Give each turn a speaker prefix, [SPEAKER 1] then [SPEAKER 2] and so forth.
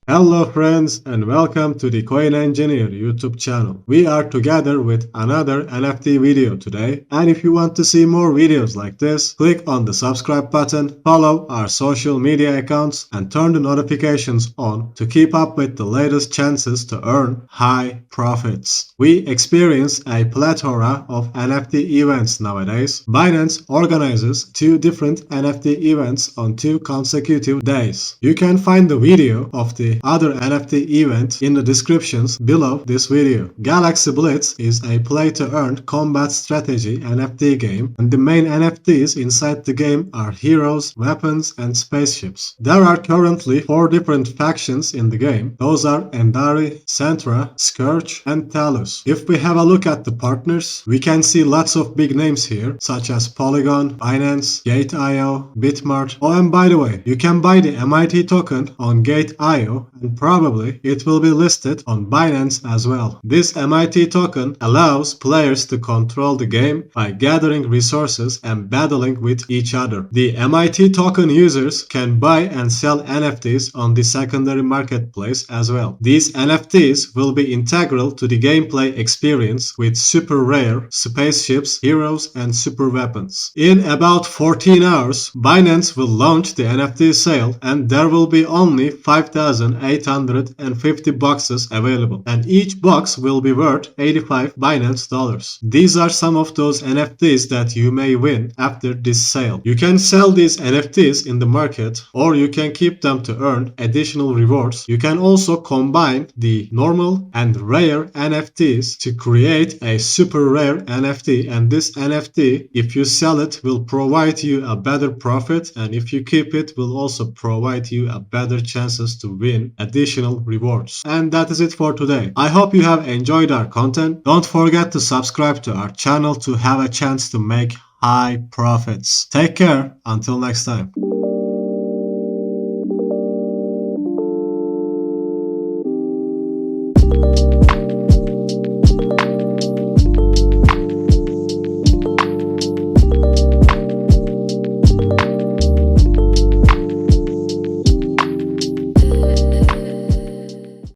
[SPEAKER 1] Hello friends and welcome to the Coin Engineer YouTube channel. We are together with another NFT video today, and if you want to see more videos like this, click on the subscribe button, follow our social media accounts and turn the notifications on to keep up with the latest chances to earn high profits. We experience a plethora of NFT events nowadays. Binance organizes 2 different NFT events on 2 consecutive days. You can find the video of the other NFT event in the descriptions below this video. Galaxy Blitz is a play-to-earn combat strategy NFT game, and the main NFTs inside the game are heroes, weapons, and spaceships. There are currently 4 different factions in the game. Those are Endari, Sentra, Scourge, and Talus. If we have a look at the partners, we can see lots of big names here, such as Polygon, Binance, Gate.io, Bitmart. Oh, and by the way, you can buy the MIT token on Gate.io, and probably it will be listed on Binance as well. This MIT token allows players to control the game by gathering resources and battling with each other. The MIT token users can buy and sell NFTs on the secondary marketplace as well. These NFTs will be integral to the gameplay experience with super rare spaceships, heroes, and super weapons. In about 14 hours, Binance will launch the NFT sale, and there will be only 5,850 boxes available, and each box will be worth 85 Binance dollars. These are some of those NFTs that you may win after this sale. You can sell these NFTs in the market, or you can keep them to earn additional rewards. You can also combine the normal and rare NFTs to create a super rare NFT, and this NFT, if you sell it, will provide you a better profit, and if you keep it, will also provide you a better chances to win additional rewards. And that is it for today. I hope you have enjoyed our content. Don't forget to subscribe to our channel to have a chance to make high profits. Take care. Until next time.